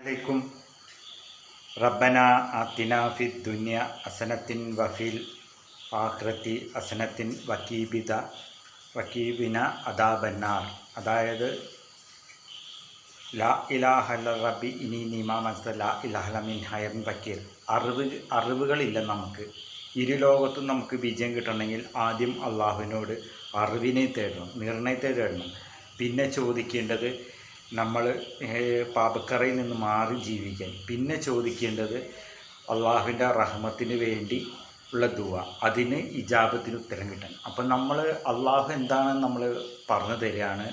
അലൈക്കും റബ്ബന ആതിന ഫിദ് ദുനിയ ഹസനത്തിൻ വഫിൽ ആഖിറതി ഹസനത്തിൻ വക്കീബിന അദാബന്നാർ. അതായത് ലാ ഇലാഹ ഇല്ല റബ്ബി ഇനി നീമാ മനസ്സ ലാ ഇലാഹ മിൻ ഹയറിൻ വക്കീൽ. അറിവുകളില്ല നമുക്ക്. ഇരുലോകത്തും നമുക്ക് വിജയം കിട്ടണമെങ്കിൽ ആദ്യം അള്ളാഹുവിനോട് അറിവിനെ തേടണം, നിർണയത്തെ തേടണം. പിന്നെ ചോദിക്കേണ്ടത് നമ്മൾ പാപക്കറയിൽ നിന്ന് മാറി ജീവിക്കാൻ. പിന്നെ ചോദിക്കേണ്ടത് അള്ളാഹുവിൻ്റെ റഹ്മത്തിന് വേണ്ടി ഉള്ള ദുവ, അതിന് ഇജാബത്തിന് ഉത്തരം കിട്ടാൻ. അപ്പം നമ്മൾ അള്ളാഹു എന്താണെന്ന് നമ്മൾ പറഞ്ഞു തരികയാണ്.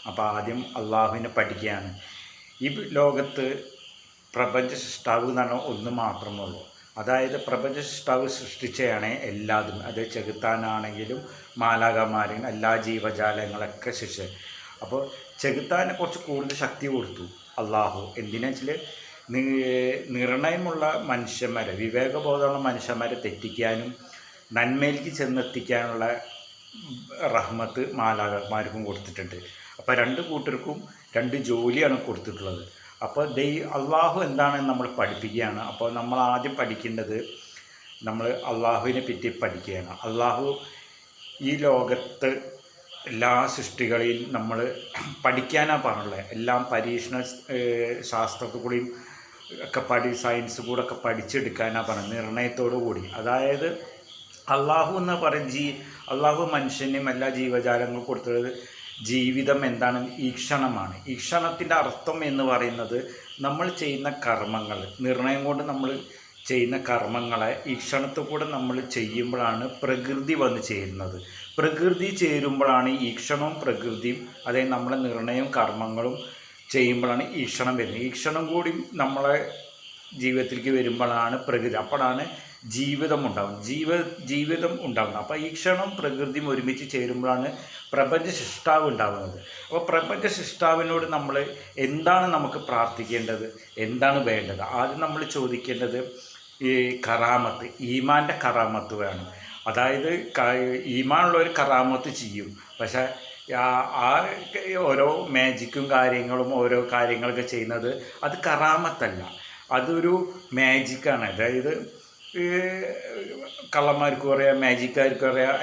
അപ്പോൾ ആദ്യം അള്ളാഹുവിനെ പഠിക്കുകയാണ്. ഈ ലോകത്ത് പ്രപഞ്ച സൃഷ്ടാവ് എന്ന് പറഞ്ഞാൽ ഒന്ന് മാത്രമുള്ളൂ. അതായത് പ്രപഞ്ച സൃഷ്ടാവ് സൃഷ്ടിച്ചതാണ് എല്ലാതും. അത് ചെകുത്താനാണെങ്കിലും മാലാകമാരെയും എല്ലാ ജീവജാലങ്ങളൊക്കെ സൃഷ്ടിച്ചത്. അപ്പോൾ ചെകുത്താനെ കുറച്ച് കൂടുതൽ ശക്തി കൊടുത്തു അള്ളാഹു. എന്തിനാ വെച്ചാൽ നിർണയമുള്ള മനുഷ്യന്മാരെ, വിവേകബോധമുള്ള മനുഷ്യന്മാരെ തെറ്റിക്കാനും നന്മയിലേക്ക് ചെന്നെത്തിക്കാനുള്ള റഹ്മത്ത് മാലാകന്മാർക്കും കൊടുത്തിട്ടുണ്ട്. അപ്പോൾ രണ്ട് കൂട്ടർക്കും രണ്ട് ജോലിയാണ് കൊടുത്തിട്ടുള്ളത്. അപ്പോൾ അള്ളാഹു എന്താണെന്ന് നമ്മൾ പഠിപ്പിക്കുകയാണ്. അപ്പോൾ നമ്മൾ ആദ്യം പഠിക്കേണ്ടത് നമ്മൾ അള്ളാഹുവിനെ പറ്റി പഠിക്കുകയാണ്. അള്ളാഹു ഈ ലോകത്ത് എല്ലാ സൃഷ്ടികളെയും നമ്മൾ പഠിക്കാനാണ് പറഞ്ഞുള്ളത്. എല്ലാം പരീക്ഷണ ശാസ്ത്രത്തിൽ കൂടിയും ഒക്കെ സയൻസ് കൂടെ ഒക്കെ പഠിച്ചെടുക്കാനാണ് പറഞ്ഞത്, നിർണയത്തോടു കൂടി. അതായത് അള്ളാഹു എന്ന് പറയും അള്ളാഹു മനുഷ്യനും എല്ലാ ജീവജാലങ്ങളും കൊടുത്തത് ജീവിതം എന്താണ്? ഈക്ഷണമാണ്. ഈക്ഷണത്തിൻ്റെ അർത്ഥം എന്ന് പറയുന്നത് നമ്മൾ ചെയ്യുന്ന കർമ്മങ്ങൾ, നിർണയം കൊണ്ട് നമ്മൾ ചെയ്യുന്ന കർമ്മങ്ങളെ ഈക്ഷണത്തിൽ കൂടെ നമ്മൾ ചെയ്യുമ്പോഴാണ് പ്രകൃതി വന്ന് ചേരുന്നത്. പ്രകൃതി ചേരുമ്പോഴാണ് ഈക്ഷണവും പ്രകൃതിയും, അതായത് നമ്മളെ നിർണയവും കർമ്മങ്ങളും ചെയ്യുമ്പോഴാണ് ഈക്ഷണം വരുന്നത്. ഈക്ഷണം കൂടി നമ്മളെ ജീവിതത്തിലേക്ക് വരുമ്പോഴാണ് പ്രകൃതി, അപ്പോഴാണ് ജീവിതം ഉണ്ടാകുന്നത്. അപ്പോൾ ഈക്ഷണം പ്രകൃതിയും ഒരുമിച്ച് ചേരുമ്പോഴാണ് പ്രപഞ്ച സൃഷ്ടാവ് ഉണ്ടാകുന്നത്. അപ്പോൾ പ്രപഞ്ച സൃഷ്ടാവിനോട് നമ്മൾ എന്താണ് നമുക്ക് പ്രാർത്ഥിക്കേണ്ടത്, എന്താണ് വേണ്ടത്? ആദ്യം നമ്മൾ ചോദിക്കേണ്ടത് ഈ കറാമത്ത്, ഈമാൻ്റെ കറാമത്ത് വേണം. അതായത് ഈമാനുള്ളൊരു കറാമത്ത് ചെയ്യും. പക്ഷേ ആ ഓരോ മാജിക്കും കാര്യങ്ങളും ഓരോ കാര്യങ്ങളൊക്കെ ചെയ്യുന്നത് അത് കറാമത്തല്ല, അതൊരു മാജിക്കാണ്. അതായത് കള്ളന്മാർക്കും അറിയാം, മാജിക്കാർക്കും അറിയാം,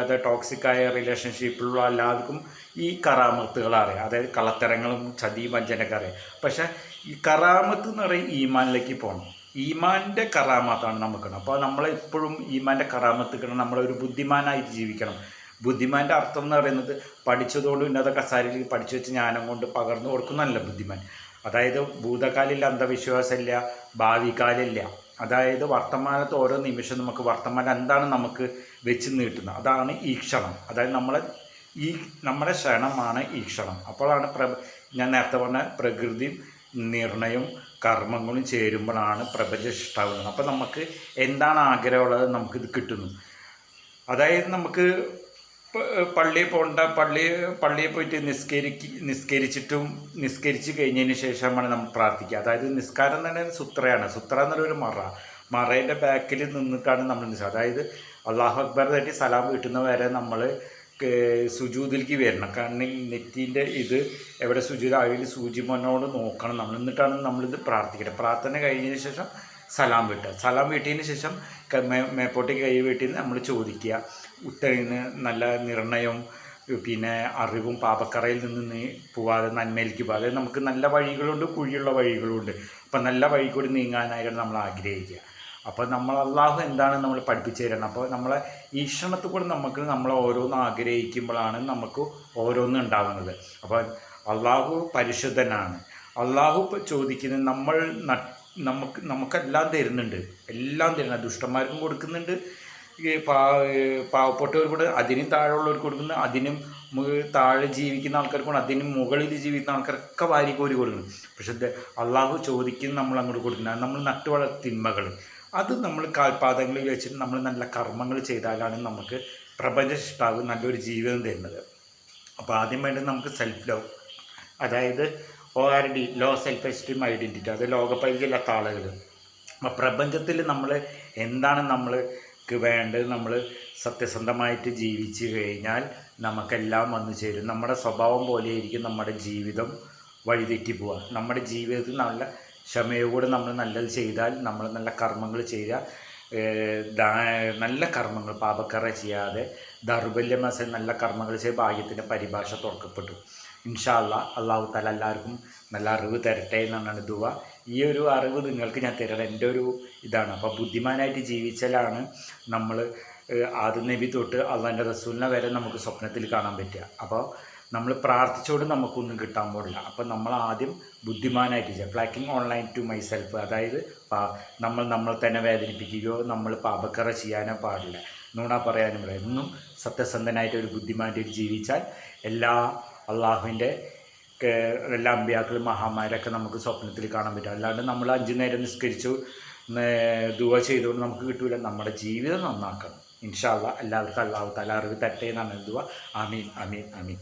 അത് ടോക്സിക്കായ റിലേഷൻഷിപ്പിലുള്ള എല്ലാവർക്കും ഈ കറാമത്തുകൾ അറിയാം. അതായത് കള്ളത്തരങ്ങളും ചതി വഞ്ചനയൊക്കെ അറിയാം. പക്ഷേ ഈ കറാമത്ത് എന്ന് പറയും ഈമാനിലേക്ക് പോകണം. ഈമാൻ്റെ കറാമത്താണ് നമുക്ക്. അപ്പോൾ നമ്മളെപ്പോഴും ഈമാൻ്റെ കറാമത്ത് കിട്ടണം. നമ്മളൊരു ബുദ്ധിമാനായിട്ട് ജീവിക്കണം. ബുദ്ധിമാൻ്റെ അർത്ഥം എന്ന് പറയുന്നത് പഠിച്ചതുകൊണ്ട് ഉന്നത കസാരയിൽ പഠിച്ചു വെച്ച് ജ്ഞാനം കൊണ്ട് പകർന്നു കൊടുക്കുന്നതല്ല ബുദ്ധിമാൻ. അതായത് ഭൂതകാലില്ല അന്ധവിശ്വാസമില്ല, ഭാവികാലില്ല. അതായത് വർത്തമാനത്ത് ഓരോ നിമിഷം നമുക്ക് വർത്തമാനം എന്താണ് നമുക്ക് വെച്ച് നീട്ടുന്നത്, അതാണ് ഈക്ഷണം. അതായത് നമ്മുടെ ക്ഷണമാണ് ഈക്ഷണം. അപ്പോഴാണ് ഞാൻ നേരത്തെ പറഞ്ഞ പ്രകൃതിയും നിർണയവും കർമ്മങ്ങളും ചേരുമ്പോഴാണ് പ്രപഞ്ച സൃഷ്ടാവുന്നത്. അപ്പോൾ നമുക്ക് എന്താണ് ആഗ്രഹമുള്ളത് നമുക്കിത് കിട്ടുന്നു. അതായത് നമുക്ക് പള്ളിയിൽ പോകേണ്ട, പള്ളിയിൽ പോയിട്ട് നിസ്കരിച്ച് കഴിഞ്ഞതിന് ശേഷമാണ് നമ്മൾ പ്രാർത്ഥിക്കുക. അതായത് നിസ്കാരം തന്നെ സുത്രയാണ്. സുത്ര എന്നൊരു മറേൻ്റെ ബാക്കിൽ നിന്നിട്ടാണ് നമ്മൾ അതായത് അള്ളാഹു അക്ബർ തട്ടി സലാം വീട്ടുന്ന വരെ നമ്മൾ സുജൂദിലേക്ക് വരണം. കാരണം നെറ്റിൻ്റെ ഇത് എവിടെ സുജൂദ് അതിൽ സൂചിമോനോട് നോക്കണം നമ്മൾ. എന്നിട്ടാണ് നമ്മളിത് പ്രാർത്ഥിക്കുന്നത്. പ്രാർത്ഥന കഴിഞ്ഞതിന് ശേഷം സലാം വീട്ടിയതിന് ശേഷം മേപ്പോട്ട് കൈ വീട്ടിൽ നമ്മൾ ചോദിക്കുക. ഉത്തരവിന് നല്ല നിർണയവും പിന്നെ അറിവും പാപക്കറയിൽ നിന്ന് പോകാതെ നന്മയിലേക്ക് പോകാതെ നമുക്ക് നല്ല വഴികളുണ്ട്, കുഴിയുള്ള വഴികളുണ്ട്. അപ്പം നല്ല വഴി കൂടി നീങ്ങാനായിട്ട് നമ്മൾ ആഗ്രഹിക്കുക. അപ്പോൾ നമ്മൾ അള്ളാഹു എന്താണ് നമ്മൾ പഠിപ്പിച്ചു തരണം. അപ്പോൾ നമ്മളെ ഈക്ഷണത്തിൽ കൂടെ നമ്മൾ ഓരോന്ന് ആഗ്രഹിക്കുമ്പോഴാണ് നമുക്ക് ഓരോന്നും ഉണ്ടാകുന്നത്. അപ്പോൾ അള്ളാഹു പരിശുദ്ധനാണ്. അള്ളാഹു ചോദിക്കുന്നത് നമുക്കെല്ലാം തരുന്നുണ്ട്, ദുഷ്ടന്മാർക്കും കൊടുക്കുന്നുണ്ട്, പാവപ്പെട്ടവർക്ക് കൂടെ അതിനും താഴെയുള്ളവർക്ക് കൊടുക്കുന്നു, അതിനും താഴെ ജീവിക്കുന്ന ആൾക്കാർക്കും അതിനും മുകളിൽ ജീവിക്കുന്ന ആൾക്കാരൊക്കെ വാരിക്കോരി കൊടുക്കുന്നു. പക്ഷെ അള്ളാഹു ചോദിക്കുന്ന നമ്മൾ അങ്ങോട്ട് കൊടുക്കുന്നത് നമ്മൾ നട്ടുവള തിന്മകൾ, അത് നമ്മൾ കാൽപാദങ്ങളിൽ വെച്ചിട്ട് നമ്മൾ നല്ല കർമ്മങ്ങൾ ചെയ്താലാണ് നമുക്ക് പ്രപഞ്ച സൃഷ്ടാവ് നല്ലൊരു ജീവിതം തരുന്നത്. അപ്പോൾ ആദ്യം വേണ്ടത് നമുക്ക് സെൽഫ് ലവ്, അതായത് ORD, low self esteem identity, അത് ലോകപരിചയമില്ലാത്ത ആളുകൾ. അപ്പോൾ പ്രപഞ്ചത്തിൽ നമ്മൾ എന്താണ് നമ്മൾക്ക് വേണ്ടത്, നമ്മൾ സത്യസന്ധമായിട്ട് ജീവിച്ച് കഴിഞ്ഞാൽ നമുക്കെല്ലാം വന്നു ചേരും. നമ്മുടെ സ്വഭാവം പോലെയായിരിക്കും നമ്മുടെ ജീവിതം വഴിതെറ്റി പോവുക. നമ്മുടെ ജീവിതത്തിൽ നല്ല ക്ഷമയോടെ നമ്മൾ നല്ലത് ചെയ്താൽ, നമ്മൾ നല്ല കർമ്മങ്ങൾ ചെയ്താൽ, നല്ല കർമ്മങ്ങൾ പാപക്കറ ചെയ്യാതെ ദൗർബല്യമസ നല്ല കർമ്മങ്ങൾ ചെയ്ത് ഭാഗ്യത്തിൻ്റെ പരിഭാഷ തുറക്കപ്പെട്ടു. ഇൻഷാ അല്ലാഹ് അള്ളാഹു തആല എല്ലാവർക്കും നല്ല അറിവ് തരട്ടെ എന്നാണ് ദുആ. ഈ ഒരു അറിവ് നിങ്ങൾക്ക് ഞാൻ തരണം, എൻ്റെ ഒരു ഇതാണ്. അപ്പോൾ ബുദ്ധിമാനായിട്ട് ജീവിച്ചാലാണ് നമ്മൾ ആദ്യ നബി തൊട്ട് അള്ളാൻ്റെ റസൂലിനെ വരെ നമുക്ക് സ്വപ്നത്തിൽ കാണാൻ പറ്റുക. അപ്പോൾ നമ്മൾ പ്രാർത്ഥിച്ചുകൊണ്ട് നമുക്കൊന്നും കിട്ടാൻ പോകില്ല. അപ്പോൾ നമ്മൾ ആദ്യം ബുദ്ധിമാനായിട്ട് ചെയ്യുക. ക്ലാക്കിംഗ് ഓൺലൈൻ ടു മൈ സെൽഫ്, അതായത് നമ്മൾ തന്നെ വേദനിപ്പിക്കുകയോ നമ്മൾ പാപക്കറ ചെയ്യാനോ പാടില്ല, നുണ പറയാനും പാടില്ല. എന്നും സത്യസന്ധനായിട്ട് ഒരു ബുദ്ധിമാനായിട്ട് ജീവിച്ചാൽ അള്ളാഹുവിൻ്റെ എല്ലാ അമ്പിയാക്കളും മഹാന്മാരൊക്കെ നമുക്ക് സ്വപ്നത്തിൽ കാണാൻ പറ്റും. അല്ലാണ്ട് നമ്മൾ 5 നേരം നിസ്കരിച്ചു ദുആ ചെയ്തുകൊണ്ട് നമുക്ക് കിട്ടില്ല. നമ്മുടെ ജീവിതം നന്നാക്കണം. ഇൻഷാ അല്ലാഹ് എല്ലാവർക്കും അല്ലാഹു തആല അറിവ് തരട്ടെ എന്നാണ് ദുആ. ആമീൻ ആമീൻ ആമീൻ.